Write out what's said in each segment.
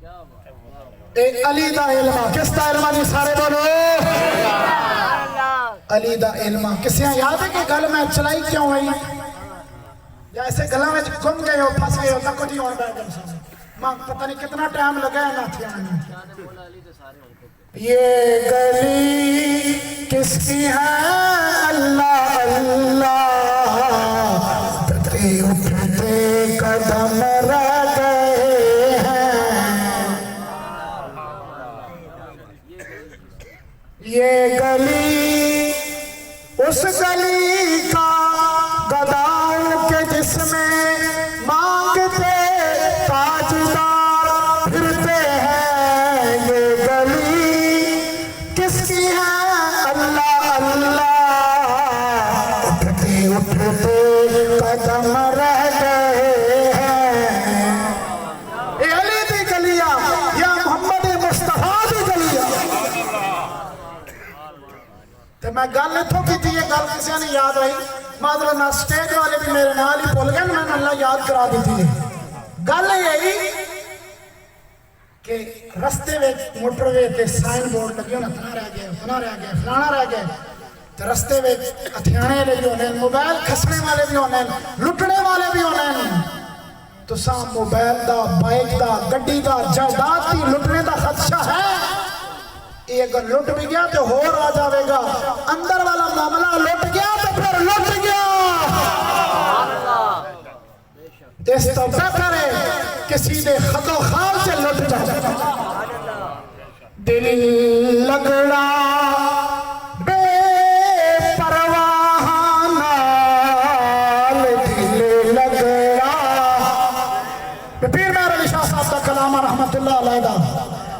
علی دا علم کس دا علم نہیں سارے بولو علی دا علم کسی یاد ہے کہ گل میں چلائی کیوں ہوئی یا ایسے گلہ میں گم گئے ہو پھنس گئے ہو تک نہیں اور بیٹھ گئے ماں پتہ نہیں کتنا ٹائم لگا ہے نہ تھی آنے یہ گلی کس کی ہے اللہ اللہ تدری اٹھتے قدم رہ گئے ہیں یہ گلی اس گلی کا گداؤں کے جس میں مانگتے تاجدار پھرتے ہیں یہ گلی کس کی ہے اللہ اللہ اٹھتے اٹھتے قدم رہ گئے ہیں اے علی دی گلیاں یا محمد مصطفیٰ دی گلیاں تو میں گل اتھوں کی تھی یہ گل کسی نے یاد رہی معذرت نہ سٹیج والے بھی میرے نال ہی بھول گئے میں نے اللہ یاد کرا دی تھی گل یہی کہ رستے میں موٹر وے تے سائن بورڈ لگی ہونا اتنا رہ گیا فلانا رہ گیا تو رستے میں ہتھیانے بھی ہونے موبائل کھسنے والے بھی ہونے لٹنے والے بھی ہونے تو سام موبائل دا بائک دا گڈی دا جائیداد کی لٹنے دا خدشہ ہے یہ اگر لٹ بھی گیا تو ہور آ جاوے گا اندر والا معاملہ لٹ گیا تو پھر لٹ گیا اس تو بہتر ہے کسی دے خط و خال سے لٹ جائے دل لگڑا بے پرواہ نال دل لگڑا پیر میرے علی شاہ صاحب کا کلام رحمت اللہ علیہ دا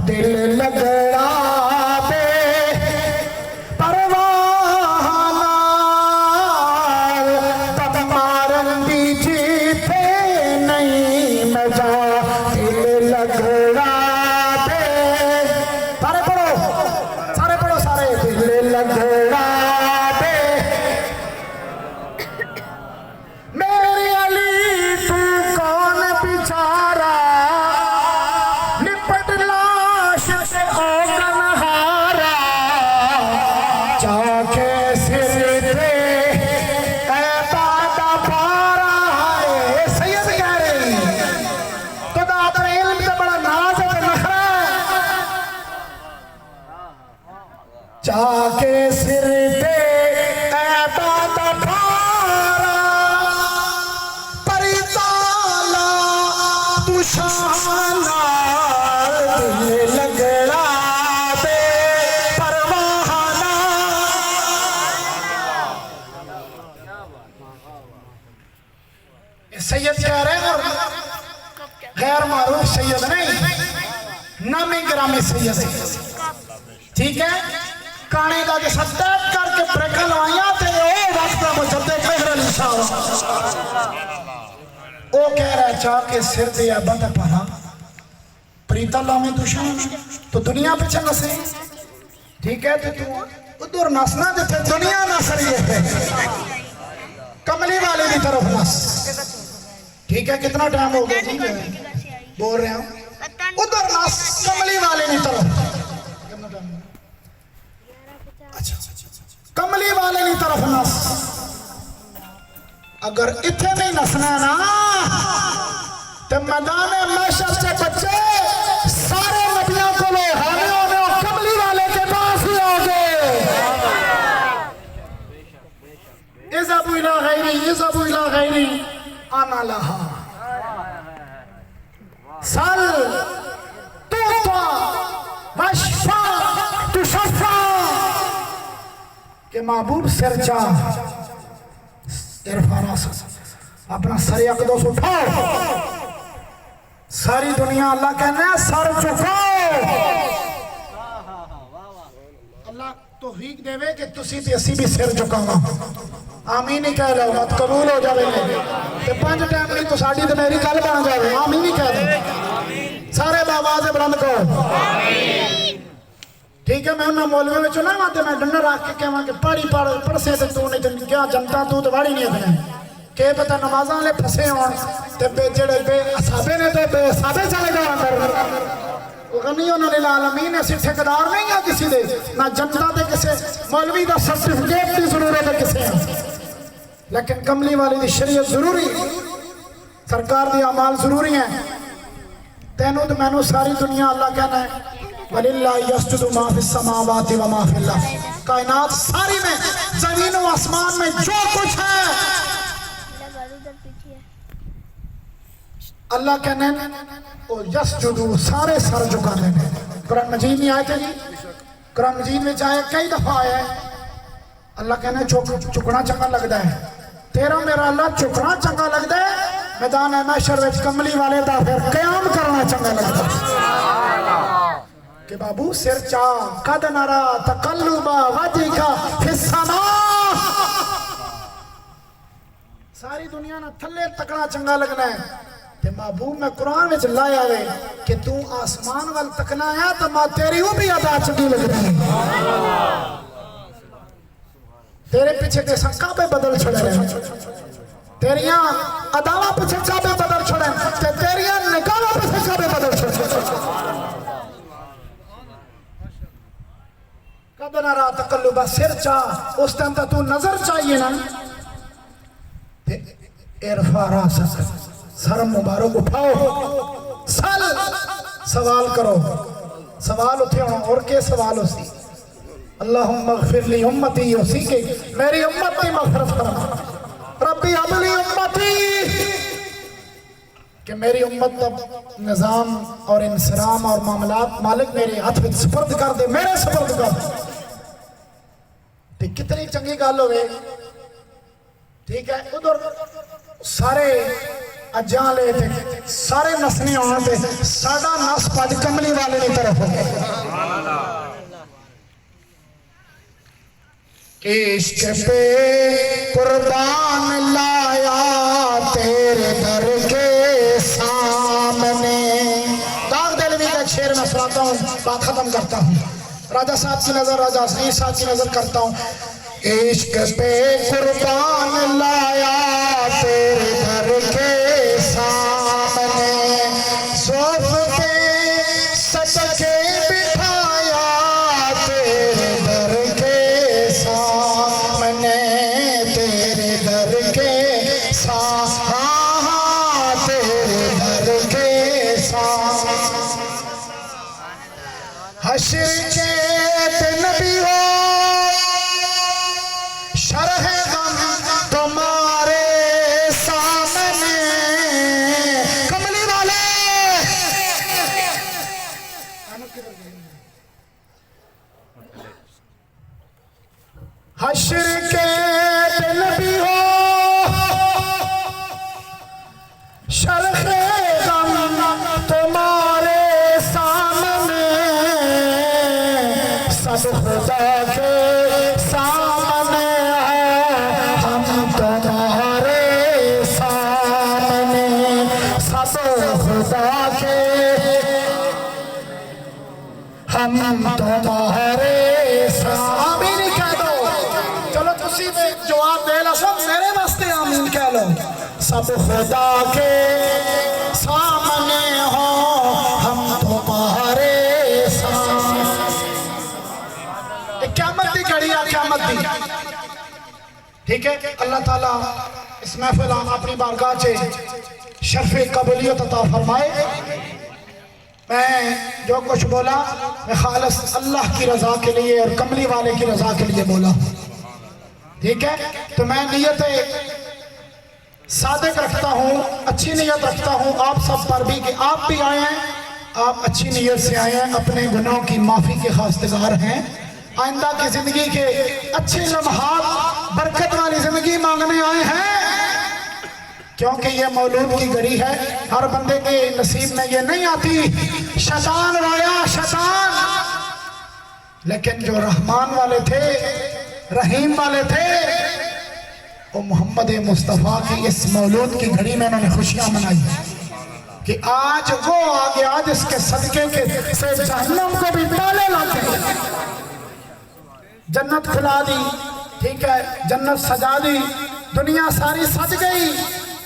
دل لگڑا چاکے سر دے اے بابا بھارا پری تالا تو شانا دل لگڑا بے پرواہانا سید کہہ رہے ہیں غیر معروف سید نہیں نامی گرامی سید ہے ٹھیک ہے کانے دا جیسا ٹیپ کر کے بریکہ لوائیاں تے اے وقت مجدد مہر علی شاہ او کہہ رہا ہے چاہ کے سر دیا بند پانا پریت اللہ میں دشان تو دنیا پہ چل نسے ٹھیک ہے تو ادھر نسنا دیتے دنیا نسریے ہے کملی والے بھی طرف نس ٹھیک ہے کتنا ٹائم ہو گیا جی بول رہے ہیں ادھر نس کملی والے بھی طرف کملی والے نہیں طرف نس اگر اتھے نہیں نسنا نا تو میدان محشر سے بچے سارے نبیوں کو لو حامیوں میں اور کملی والے کے پاس ہی آگے اذهبوا الى غیری اذهبوا الى غیری انا لها سل توفا وشفا تشفا کہ محبوب سر چاہ ارفا راس اپنا سر اقدس اٹھاؤ ساری دنیا اللہ کہنے ہیں سر چکاؤ اللہ توفیق دے وے کہ تسی تے اسی بھی سر چکاؤں آمین ہی کہہ لو مت قبول ہو جاوے کہ 5 ٹائم نہیں تو ساڑی تے میری کل بنا جاوے آمین ہی کہہ دو سارے باواز بلند کو ٹھیک ہے میں انہوں مولوے میں چنا ماتے میں ڈنر آکھ کے کہاں کہ پڑھی پڑھ سے تے تو نہیں کیا جنتا تو واری نہیں اتنے کہ پتہ نمازاں لے پھسے ہون تے بے جڑے بے اصحابے نے تے بے اصحابے چلے گا اندر غنیون للعالمین اسی ٹھیکیدار نہیں ہے کسی دے نہ جنتا دے کسے مولوی دا سرٹیفکیٹ دی ضرورت ہے کسے ہیں لیکن کملی والی دی شریعت ضروری سرکار دی اعمال ضروری ہیں تینوں تو میں ساری دنیا اللہ کہنا ہے وَلِلَّهِ يَسْجُدُ مَا فِي السَّمَاوَاتِ وَمَا فِي الْأَرْضِ کائنات ساری میں زمین و آسمان میں جو کچھ ہے اللہ کہنے وہ یسجدو سارے سر جھکا دینے قرآن مجید نہیں آئے تھے جی قرآن مجید میں چاہے کئی دفعہ آیا ہے اللہ کہنے چکنا چنگا لگتا ہے تیرا میرا اللہ چکنا چنگا لگتا ہے میدان محشر وچ کملی والے دا پھر قیام کرنا چنگا لگتا ہے کہ بابو سر چاہ قد نرا تقلبا وجہکا فی السماء ساری دنیا نہ تھلے تکنا چنگا لگنا ہے کہ محبوب میں قرآن میں لایا ہوئے کہ تو آسمان وال تکنا ہے تو ماں تیری وہ بھی ادا چنگی لگ رہی ہے تیرے پیچھے کے کعبے بدل چھڑے رہے تیریاں اداواں پیچھے کعبے بدل چھڑے تیریاں نکاحاں پیچھے کعبے بدل چھڑے قد نرا تقلبا سر چاہ اس ٹائم تو نظر چاہیے نا ارفع راسک سر مبارک اٹھاؤ سوال کرو سوال اٹھے ہونا اور کیا سوال ہو سی اللہم اغفر لی امتی اسی کہ میری امت کی مغفرت فرما ربی عملی امتی کہ میری امت اب نظام اور انسرام اور معاملات مالک میرے ہاتھ میں سپرد کر دے میرے سپرد کر دے کتنی چنگی گال ہوئے ٹھیک ہے ادھر سارے اجاں لے تھے سارے نسنی ہونا تھے ساڑھا نس پاج کملی والے نہیں طرف ہو گئے عشق پہ قربان لایا تیرے در کے سامنے داغ دلوی کا ایک شعر میں سناتا ہوں بات ختم کرتا ہوں راجہ صاحب کی نظر راجہ حسین صاحب کی نظر کرتا ہوں عشق پہ قربان لایا تیرے در کے سامنے صوف پہ صدقے بٹھایا تیرے در کے سامنے تیرے در کے سامنے تیرے در کے سامنے حشر کے نبی ہو شرح غم تمہارے سامنے کملی والے حشر کے نبی ہو شرح غم تمہارے سامنے سب خدا کے سامنے ہم تمہارے سامنے سب خدا کے ہم تمہارے سامنے کہہ دو چلو تسی میں جواب دے لو سب میرے واسطے آمین کہہ لو سب خدا کے سامنے ہو ہم تمہارے سامنے قیامت دی گھڑی ہے قیامت دی ٹھیک ہے اللہ تعالیٰ اس محفل آن اپنی بارگاہ سے شرف قبولیت عطا فرمائے میں جو کچھ بولا میں خالص اللہ کی رضا کے لیے اور کملی والے کی رضا کے لیے بولا ٹھیک ہے تو میں نیت صادق رکھتا ہوں اچھی نیت رکھتا ہوں آپ سب پر بھی کہ آپ بھی آئے ہیں آپ اچھی نیت سے آئے ہیں اپنے گناہوں کی معافی کے خواستگار ہیں آئندہ کی زندگی کے اچھے لمحات برکت والی زندگی مانگنے آئے ہیں کیونکہ یہ مولود کی گھڑی ہے ہر بندے کے نصیب میں یہ نہیں آتی شیطان رایا شیطان لیکن جو رحمان والے تھے رحیم والے تھے وہ محمد مصطفیٰ کی اس مولود کی گھڑی میں انہوں نے خوشیاں منائی کہ آج وہ آگے آج اس کے صدقے کے سے جہنم کو بھی تالے لاتے جنت کھلا دی ٹھیک ہے جنت سجا دی دنیا ساری سج گئی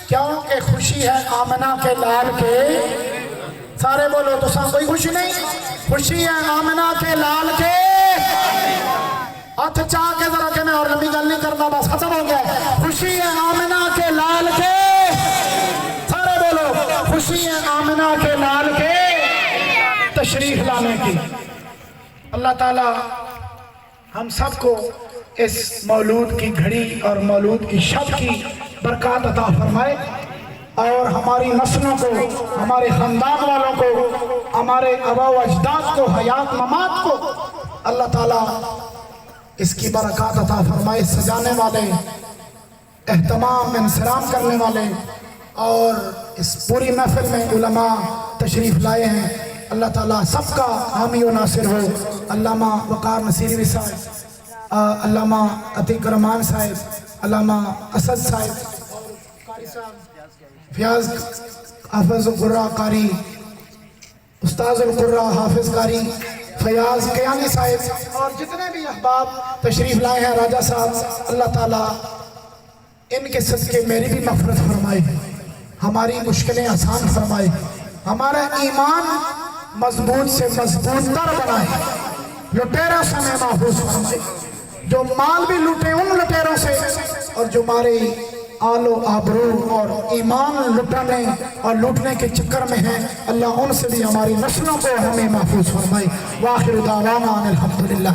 کیونکہ خوشی ہے آمنہ کے لال کے سارے بولو تو سب کوئی خوشی نہیں؟ خوشی ہے آمنہ کے لال کے ہاتھ چاہ کے ذرا کہ میں اور لمبی گل نہیں کرنا بس ختم ہو گیا خوشی ہے آمنہ کے لال کے سارے بولو خوشی ہے آمنہ کے لال کے تشریف لانے کی اللہ تعالی ہم سب کو اس مولود کی گھڑی اور مولود کی شب کی برکات عطا فرمائے اور ہماری نسلوں کو ہمارے خاندان والوں کو ہمارے آباء و اجداد کو حیات ممات کو اللہ تعالی اس کی برکات عطا فرمائے سجانے والے اہتمام انصرام کرنے والے اور اس پوری محفل میں علماء تشریف لائے ہیں اللہ تعالیٰ سب کا حامی و ناصر ہو علامہ وقار نصیری صاحب علامہ عتیق رحمان صاحب علامہ اسد صاحب فیاض حافظ القرآ قاری استاذ القرآ حافظ قاری فیاض قیانی صاحب اور جتنے بھی احباب تشریف لائے ہیں راجہ صاحب اللہ تعالیٰ ان کے صدقے میری بھی مغفرت فرمائے ہماری مشکلیں آسان فرمائے ہمارا ایمان مضبوط سے مضبوط تر بنائے لٹیروں سے میں محفوظ فرمائے جو مال بھی لوٹے ان لٹیروں سے اور جو ہمارے آل و آبرو اور ایمان لٹانے اور لوٹنے کے چکر میں ہیں اللہ ان سے بھی ہماری نسلوں کو ہمیں محفوظ فرمائے وآخر دعوانا الحمدللہ